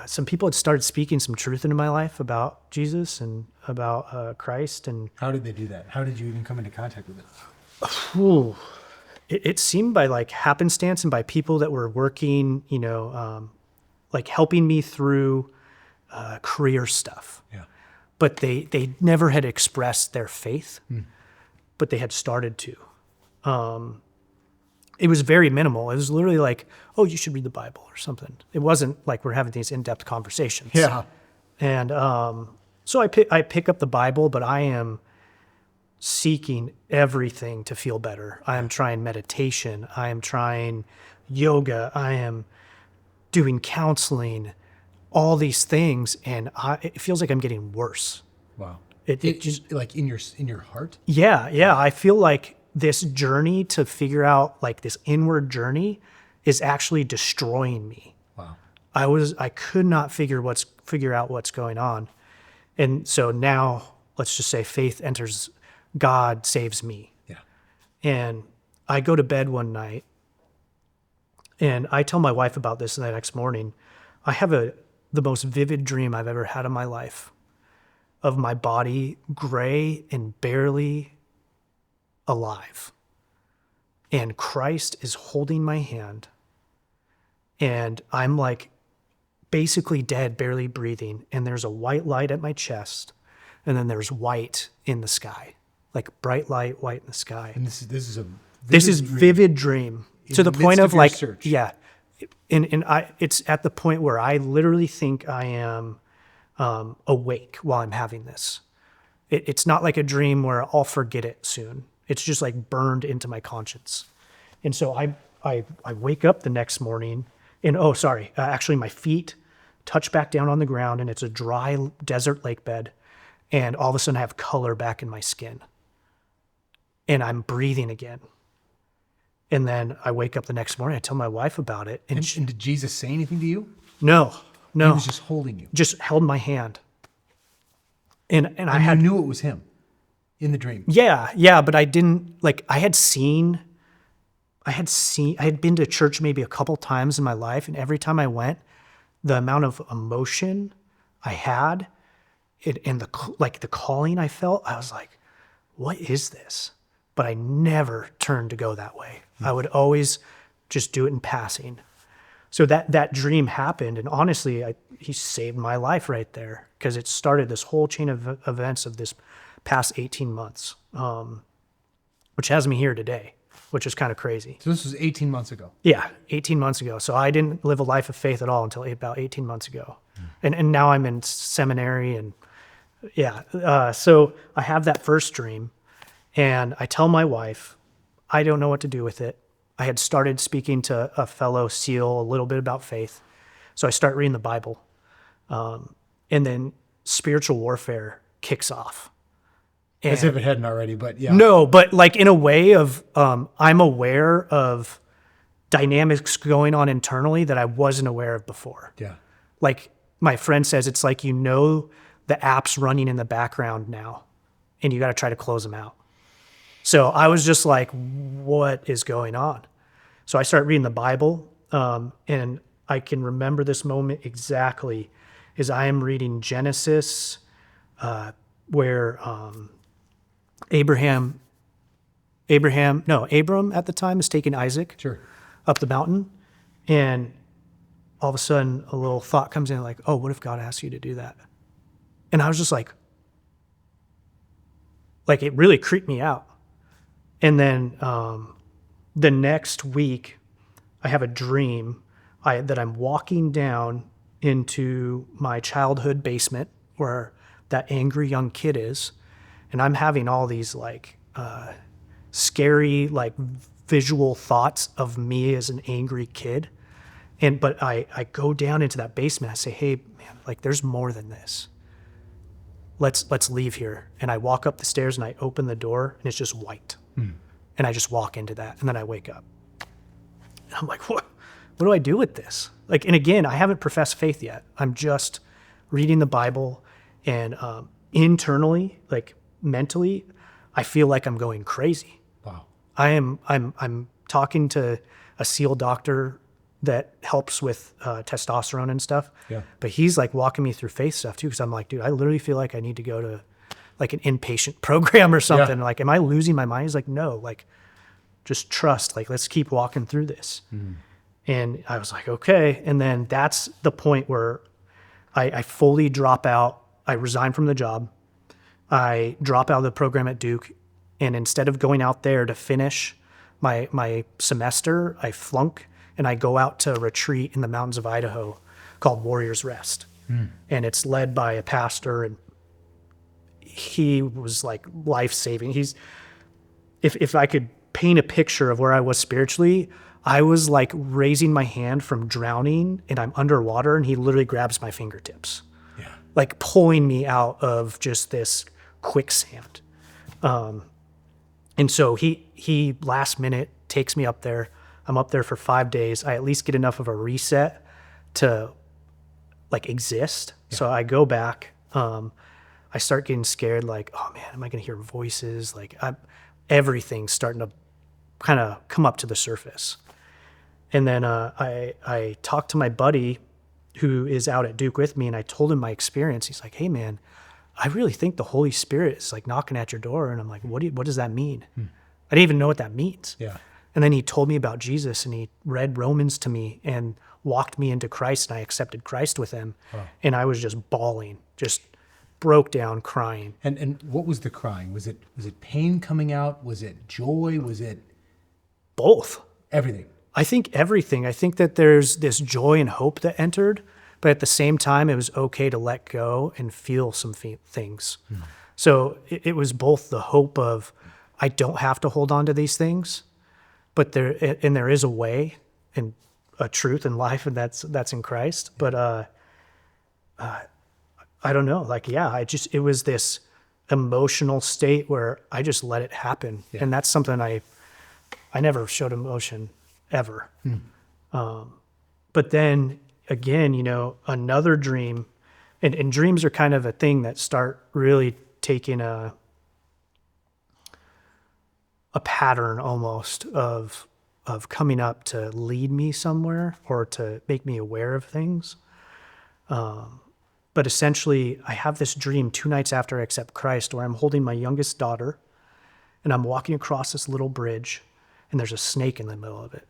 some people had started speaking some truth into my life about Jesus and about Christ. And How did they do that? How did you even come into contact with it? Ooh, it seemed by like happenstance and by people that were working, like helping me through career stuff. Yeah. But they never had expressed their faith, but they had started to. It was very minimal. It was literally like, oh, you should read the Bible or something. It wasn't like we're having these in-depth conversations. Yeah. And So I pick up the Bible, but I am seeking everything to feel better. I am trying meditation. I am trying yoga. I am doing counseling, all these things, and it feels like I'm getting worse. Wow. It just like in your heart? yeah. I feel like this journey to figure out, like this inward journey, is actually destroying me. Wow. I could not figure out what's going on. And so now let's just say faith enters, God saves me. Yeah. And I go to bed one night and I tell my wife about this the next morning. I have the most vivid dream I've ever had in my life of my body gray and barely alive. And Christ is holding my hand and I'm like basically dead, barely breathing. And there's a white light at my chest. And then there's white in the sky, like bright light, white in the sky. And this is a vivid dream In to the the point midst of of your like, search. yeah. And it's at the point where I literally think I am awake while I'm having this. It's not like a dream where I'll forget it soon. It's just like burned into my conscience. And so I wake up the next morning and, actually my feet touch back down on the ground and it's a dry desert lake bed. And all of a sudden I have color back in my skin and I'm breathing again. And then I wake up the next morning, I tell my wife about it. And did Jesus say anything to you? No. He was just holding you. Just held my hand. And I You had, knew it was him in the dream. yeah, but I didn't, like, I had been to church maybe a couple times in my life. And every time I went, the amount of emotion I had and the calling I felt, I was like, what is this? But I never turned to go that way. I would always just do it in passing. So that dream happened, and honestly, he saved my life right there because it started this whole chain of events of this past 18 months, which has me here today, which is kind of crazy. So this was 18 months ago. Yeah, 18 months ago. So I didn't live a life of faith at all until about 18 months ago. And now I'm in seminary and so I have that first dream and I tell my wife, I don't know what to do with it. I had started speaking to a fellow SEAL a little bit about faith. So I start reading the Bible. And then spiritual warfare kicks off. As if it hadn't already, but yeah. No, but like in a way of, I'm aware of dynamics going on internally that I wasn't aware of before. Yeah. Like my friend says, it's like, the apps running in the background now and you got to try to close them out. So I was just like, what is going on? So I start reading the Bible and I can remember this moment exactly as I am reading Genesis where Abram at the time is taking Isaac up the mountain. And all of a sudden a little thought comes in like, oh, what if God asks you to do that? And I was just like it really creeped me out. And then the next week I have a dream that I'm walking down into my childhood basement where that angry young kid is. And I'm having all these like scary, like visual thoughts of me as an angry kid. But I go down into that basement. I say, hey, man, like there's more than this. Let's leave here. And I walk up the stairs and I open the door and it's just white. And I just walk into that and then I wake up. And I'm like, what do I do with this? Like, and again, I haven't professed faith yet. I'm just reading the Bible and internally, like mentally, I feel like I'm going crazy. Wow. I'm talking to a SEAL doctor that helps with testosterone and stuff. Yeah. But he's like walking me through faith stuff too. Cause I'm like, dude, I literally feel like I need to go to like an inpatient program or something. Yeah. Like, am I losing my mind? He's like, no, like just trust, like, let's keep walking through this. And I was like, okay. And then that's the point where I fully drop out. I resign from the job. I drop out of the program at Duke. And instead of going out there to finish my semester, I flunk and I go out to a retreat in the mountains of Idaho called Warrior's Rest. And it's led by a pastor. And he was like life-saving. If I could paint a picture of where I was spiritually, I was like raising my hand from drowning and I'm underwater and he literally grabs my fingertips. Yeah. Like pulling me out of just this quicksand. And so he last minute takes me up there. I'm up there for 5 days. I at least get enough of a reset to like exist. Yeah. So I go back. I start getting scared, like, oh man, am I going to hear voices? Like everything's starting to kind of come up to the surface. And then I talked to my buddy who is out at Duke with me, and I told him my experience. He's like, hey man, I really think the Holy Spirit is like knocking at your door. And I'm like, what does that mean? I didn't even know what that means. Yeah. And then he told me about Jesus, and he read Romans to me and walked me into Christ, and I accepted Christ with him. Wow. And I was just bawling, just broke down crying. And what was the crying? Was it pain coming out? Was it joy? Was it both? Everything. I think everything. I think that there's this joy and hope that entered, but at the same time, it was okay to let go and feel some things. So it was both the hope of, I don't have to hold on to these things, but there is a way and a truth in life, and that's in Christ. But I don't know. Like, yeah, it was this emotional state where I just let it happen, and that's something I never showed emotion ever. But then again, another dream, and dreams are kind of a thing that start really taking a pattern almost of coming up to lead me somewhere or to make me aware of things. But essentially, I have this dream 2 nights after I accept Christ where I'm holding my youngest daughter and I'm walking across this little bridge and there's a snake in the middle of it.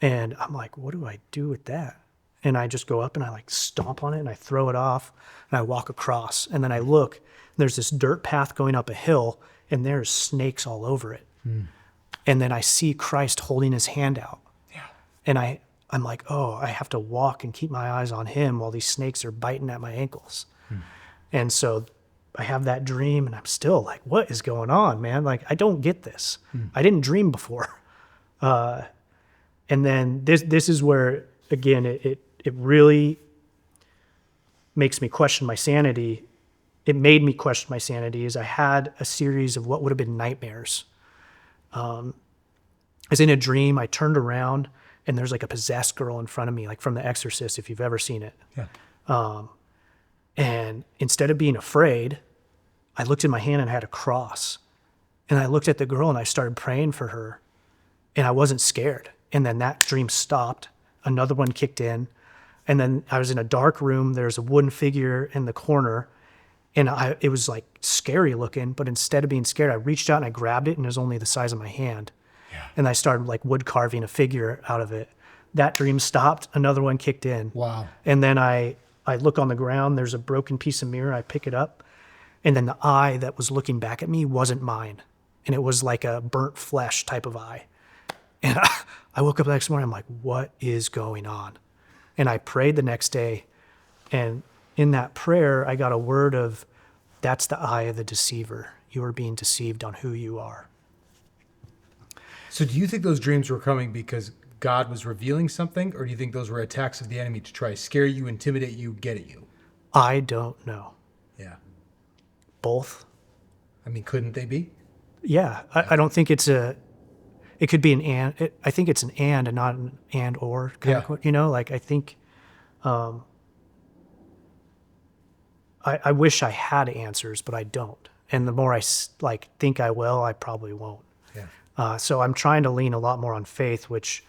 And I'm like, what do I do with that? And I just go up and I like stomp on it and I throw it off and I walk across. And then I look, and there's this dirt path going up a hill and there's snakes all over it. And then I see Christ holding his hand out. Yeah. And I'm like, oh, I have to walk and keep my eyes on him while these snakes are biting at my ankles. And so I have that dream and I'm still like, what is going on, man? Like, I don't get this. I didn't dream before. And then this is where, again, it really makes me question my sanity. It made me question my sanity as I had a series of what would have been nightmares. As in a dream, I turned around and there's like a possessed girl in front of me, like from The Exorcist, if you've ever seen it. Yeah. And instead of being afraid, I looked in my hand and I had a cross. And I looked at the girl and I started praying for her. And I wasn't scared. And then that dream stopped. Another one kicked in. And then I was in a dark room. There's a wooden figure in the corner. And it was like scary looking, but instead of being scared, I reached out and I grabbed it and it was only the size of my hand. Yeah. And I started like wood carving a figure out of it. That dream stopped. Another one kicked in. Wow. And then I look on the ground. There's a broken piece of mirror. I pick it up. And then the eye that was looking back at me wasn't mine. And it was like a burnt flesh type of eye. And I woke up the next morning. I'm like, what is going on? And I prayed the next day. And in that prayer, I got a word of, that's the eye of the deceiver. You are being deceived on who you are. So do you think those dreams were coming because God was revealing something, or do you think those were attacks of the enemy to try to scare you, intimidate you, get at you? I don't know. Yeah. Both. I mean, couldn't they be? Yeah. I don't think it could be an and. I think it's an and not an and or. Kind of, like I think... I wish I had answers, but I don't. And the more I think I will, I probably won't. Yeah. So I'm trying to lean a lot more on faith, which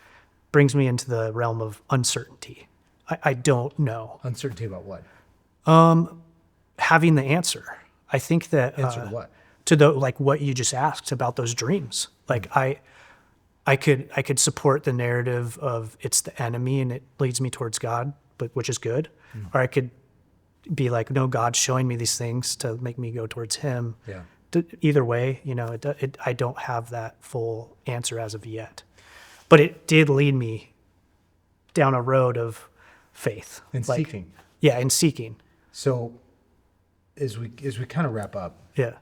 brings me into the realm of uncertainty. I don't know. Uncertainty about what? Having the answer. I think that answer to what? To the what you just asked about those dreams. Like I could support the narrative of it's the enemy and it leads me towards God, but which is good. Or I could be like, no, God's showing me these things to make me go towards him. Yeah. Either way, I don't have that full answer as of yet. But it did lead me down a road of faith. And seeking. Yeah, and seeking. So as we kind of wrap up, Yeah.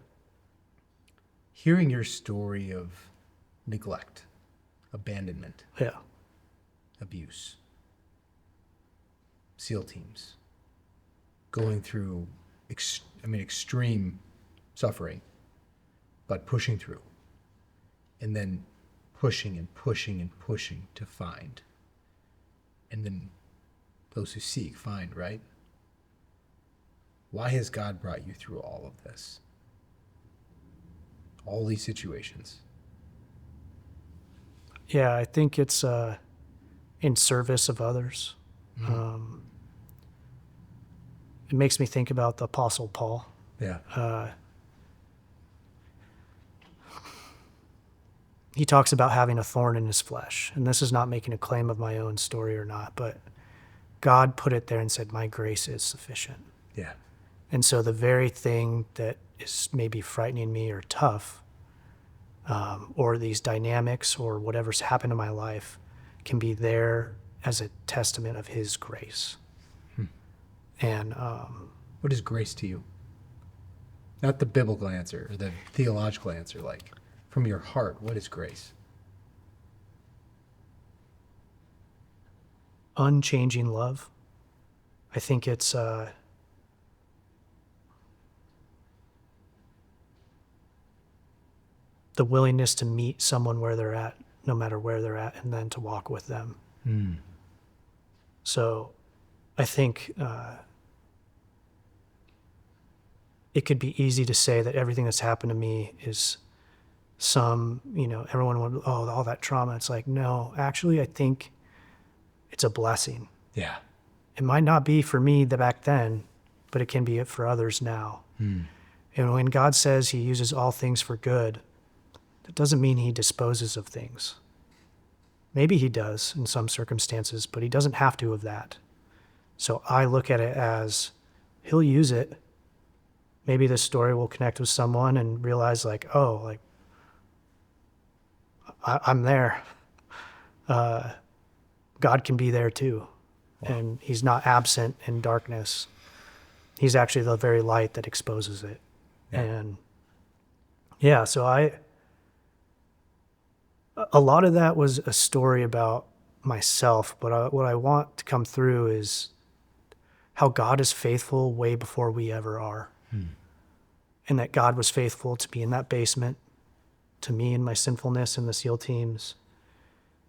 hearing your story of neglect, abandonment, Yeah. abuse, SEAL teams, going through extreme suffering, but pushing through, and then pushing and pushing and pushing to find, and then those who seek find, right? Why has God brought you through all of this? All these situations? Yeah, I think it's in service of others. It makes me think about the Apostle Paul. Yeah. He talks about having a thorn in his flesh. And this is not making a claim of my own story or not, but God put it there and said, my grace is sufficient. Yeah. And so the very thing that is maybe frightening me or tough, or these dynamics or whatever's happened in my life can be there as a testament of his grace. And What is grace to you? Not the biblical answer or the theological answer, like from your heart, what is grace? unchanging love. I think it's the willingness to meet someone where they're at, no matter where they're at, and then to walk with them. So I think it could be easy to say that everything that's happened to me is everyone would, all that trauma. It's like, no, actually, I think it's a blessing. Yeah. It might not be for me back then, but it can be it for others now. And when God says he uses all things for good, that doesn't mean he disposes of things. Maybe he does in some circumstances, but he doesn't have to of that. So I look at it as he'll use it. Maybe this story will connect with someone and realize I'm there. God can be there too. Wow. And he's not absent in darkness. He's actually the very light that exposes it. Yeah. And yeah, so a lot of that was a story about myself, but what I want to come through is how God is faithful way before we ever are. And that God was faithful to be in that basement, to me in my sinfulness in the SEAL teams,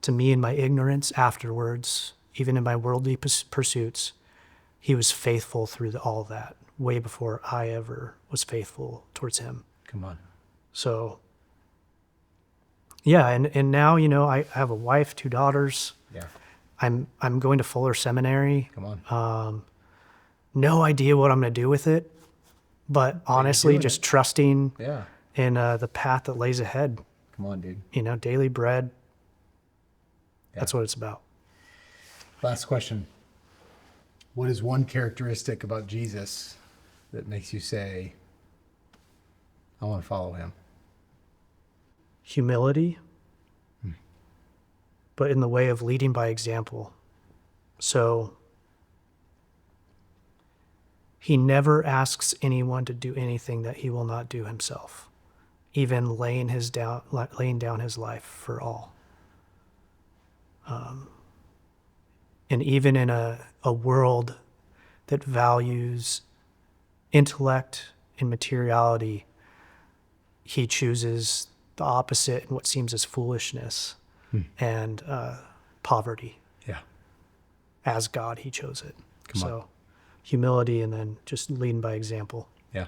to me in my ignorance afterwards, even in my worldly pursuits. He was faithful through all of that, way before I ever was faithful towards him. Come on. So, yeah, and now, I have a wife, 2 daughters. Yeah. I'm going to Fuller Seminary. Come on. No idea what I'm going to do with it, but honestly, just trusting in the path that lays ahead. Come on, dude. Daily bread. Yeah. That's what it's about. Last question. What is one characteristic about Jesus that makes you say, I want to follow him? Humility, but in the way of leading by example. So he never asks anyone to do anything that he will not do himself, even laying down his life for all. And even in a world that values intellect and materiality, he chooses the opposite in what seems as foolishness and poverty. Yeah. As God, he chose it. Come on. Humility and then just leading by example. Yeah.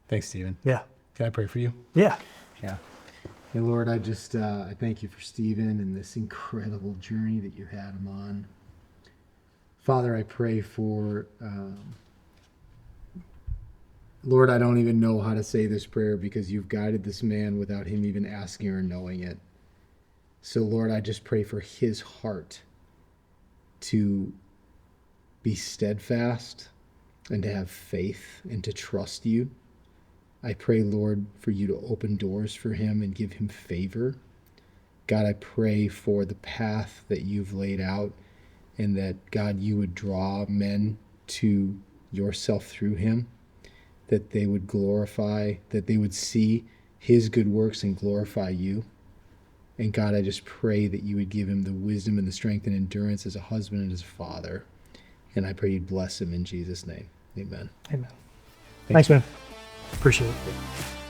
Thanks, Stephen. Yeah. Can I pray for you? Yeah. Yeah. Hey, Lord, I just I thank you for Stephen and this incredible journey that you had him on. Father, I pray for, Lord, I don't even know how to say this prayer because you've guided this man without him even asking or knowing it. So, Lord, I just pray for his heart to be steadfast and to have faith and to trust you. I pray, Lord, for you to open doors for him and give him favor. God, I pray for the path that you've laid out and that, God, you would draw men to yourself through him. that they would glorify, that they would see his good works and glorify you. And God, I just pray that you would give him the wisdom and the strength and endurance as a husband and as a father. And I pray you'd bless him in Jesus' name. Amen. Amen. Thanks, man. Appreciate it.